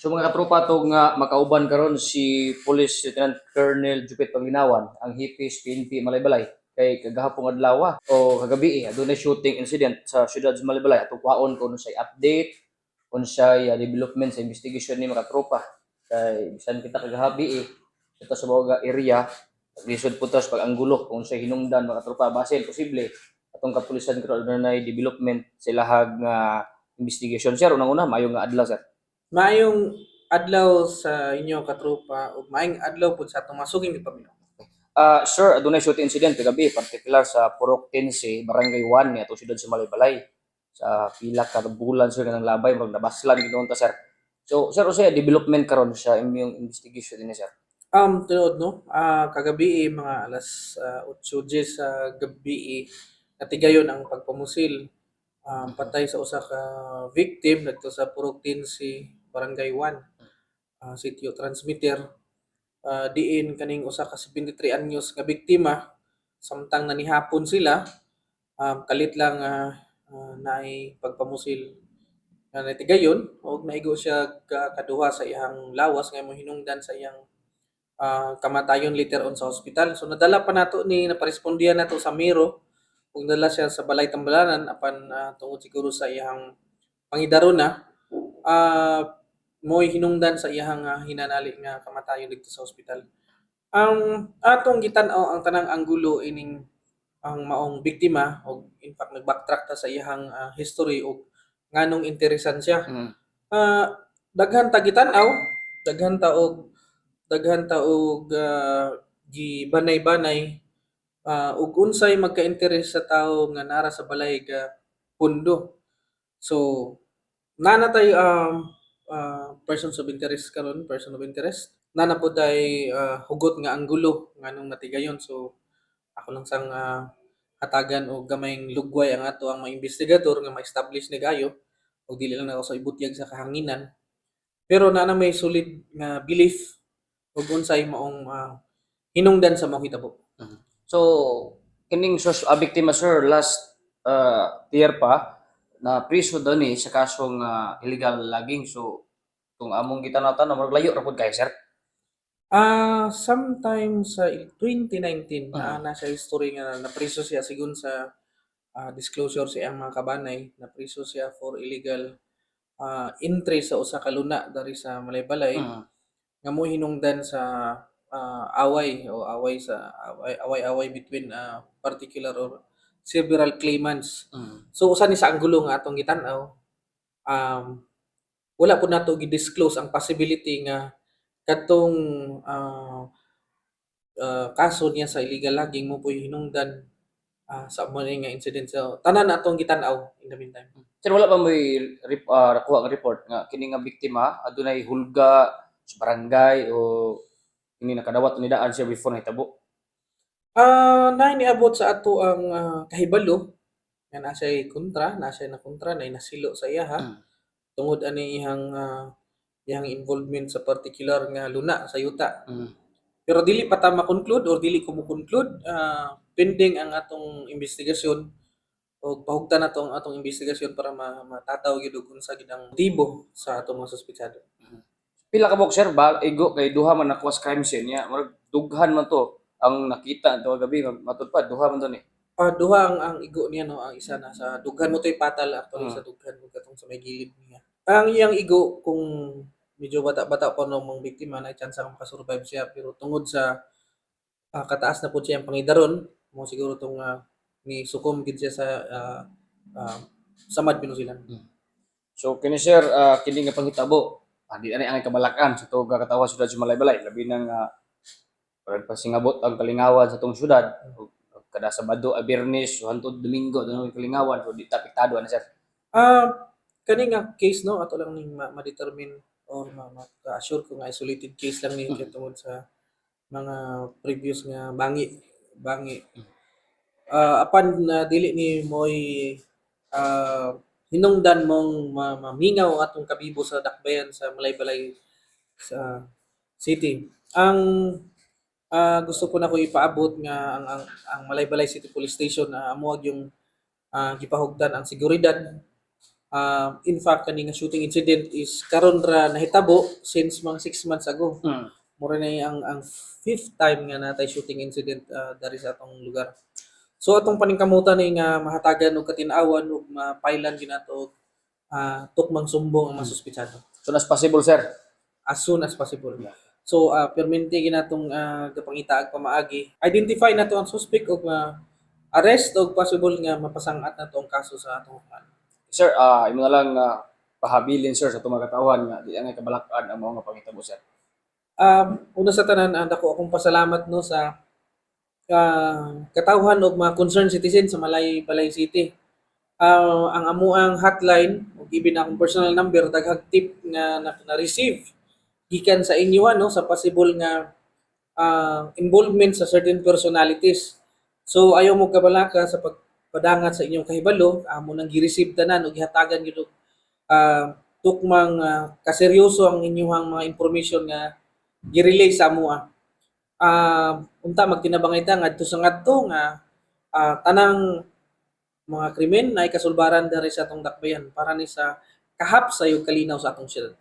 So mga katropa to nga makauban karon si Police Lieutenant Colonel Jupit Panglinawan, ang hipis PNP Malaybalay kay kagahapon adlaw o kagabi adunay shooting incident sa siyudad sa Malaybalay atong kwaon kung say update unsay development sa investigation ni mga katropa kay bisan kita kagabi ito sa mga area lisod putas pag anggulo kung say hinungdan mga katropa basin posible atong kapulisan karon adunay development sa lahag nga investigation sir unang-una maayong nga adlaw sir. Maayong adlaw sa inyo katropa ug maayong adlaw pud sa atong masuging pamilya. Sir, adunay shooting incident kagabi, particular sa Purok 15, Barangay 1 ni atong siyudad sa Malaybalay. Sa pila ka bulan sir kanang labay mag nabaslan ginoon ta sir. So, sir, usay development karon sa inyong investigation ni sir. Tinuod no, kagabi mga alas 8:10 sa gabi natigayon ang pagpamusil patay sa usa ka victim ngadto sa Purok 15 Barangay 1 sitio transmitter diin kaning usa ka 73 anyos nga biktima samtang nanihapon sila kalit lang naay pagpamusil nga natigayon og naigo siya kaduha sa iyang lawas nga mo hinungdan sa iyang kamatayon later on sa hospital. So nadala pa nato ni naparespondihan nato sa Miro ug dala siya sa Balay Tambalanan apan tungod siguro sa iyang pangidaron na ah mo'y hinungdan sa iyang hinanali nga kamatayon dito sa hospital. Ang atong gitan-aw ang tanang anggulo ining ang maong biktima og in fact nag-backtrack ta sa iyang history og nganong interesan siya. Mm. Ah, daghan ta gitan-aw, daghan ta og gibanay-banay ug unsay magka-interes sa tawo nga nara sa balay ga pundo. So nana tay persons of interest karon, person of interest. Nana po tay hugot nga anggulo nganong natigayon. So ako lang sang hatagan og gamayng lugway ang ato ang mga investigador nga ma-establish ni gayo og dili lang ako sa ibutyag sa kahanginan. Pero na may solid nga belief ug unsay maong hinungdan sa mga hitabo. So, kining biktima sir last year pa na priso daw ni sa kasong illegal logging. So, kung among gitan-tan murag layo ra pud kay sir. Sometime sa 2019 Mhm. na siya history nga napriso siya sigon sa disclosure sa iyang mga kabanay, napriso siya for illegal entry sa usa ka luna dari sa Malaybalay Mhm. nga mo hinungdan sa away o away-away between particular or several claimants. Mhm. So usa ni sa anggulo nga atong gitan-aw, um, wala po nato gi-disclose ang possibility nga katong kaso niya sa illegal logging mo po'y hinungdan sa mo nga incident. So tanan atong gitan-aw in the meantime. Sir, wala pa may nakuha nga report nga kini nga biktima adunay hulga sa barangay o kini nakadawat ni daan siya before nahitabo. Na niabot sa ato ang kahibalo nga na siya na kontra na nasilo sa iya ha Mm. tungod ani iyang involvement sa particular nga luna sa yuta. Mm. Pero dili pa ta ma-conclude or dili ko mo-conclude pending ang atong investigasyon o pahugtan nato ang atong investigasyon para matataw gyud og unsa gid ang motibo sa atong mga suspetsado. Pila ka boxer ba igo kay duha man nakuha sa crime scene niya murag dughan man to ang nakita to gabi matud pa duha man to ni. Duha ang igo niya no, ang isa na sa dughan mo to'y patal actually Mm. sa dughan mo katong sa may gilid niya. Ang iyang igo kung medyo bata-bata pa no mong biktima na chance nga makasurvive siya pero tungod sa kataas na pud siyang pangidaron mo siguro tong ni sukom gid siya sa ah, samad pinusilan. So kini sir kini nga panghitabo di ani ang kabalakan sa tuga katawa sudad sa Malaybalay labi na nga pasingabot ang kalingawan sa tong syudad kada Sabado, Biyernes, hangtod Domingo dunay kalingawan so di tapiktado na sir. Kani nga case no ato lang ning ma-determine or ma-assure ko nga isolated case lang ni kay tungod sa mga previous nga bangi apan dili ni moy hinungdan mong mamingaw ang atong kabibo sa dakbayan sa Malaybalay sa city. Ang gusto ko na ko ipaabot nga ang Malaybalay City Police Station amuag yung gipahugdan ang seguridad In fact, kani nga shooting incident is karon ra nahitabo since mga 6 months ago. Mm. Mura na ang fifth time nga natay shooting incident dari sa atong lugar. So atong paningkamutan ni nga mahatagan og katin-awan ug mapailan ginato tukmang sumbong ang mga suspitsado Soon as possible, sir. as soon as possible. So permente ginatong gapangita ag pamaagi. Identify nato ang suspect ug arrest ug possible nga mapasang-at nato ang kaso sa atong Sir, imo na lang pahabilin, sir, sa itong mga katauhan nga di ang kabalakan ang mga pangitabo, sir. Una sa tanan, dako akong pasalamat no sa katawhan og mga concerned citizen sa Balay City. Ang amuang hotline ug even akong personal number daghang tip nga na-receive gikan sa inyo no sa possible nga involvement sa certain personalities. So ayaw mo kabalaka sa pagpadangat sa inyong kahibalo, amo nang gi-receive tanan ug gihatagan gyud og tukmang kaseryoso ang inyong mga information nga gi-relay sa amoa. Unta magtinabangay ta ngadto sa ngadto nga tanang mga krimen na kasulbaran dari sa atong dakbayan para ni sa kahap sa kalinaw sa atong syudad.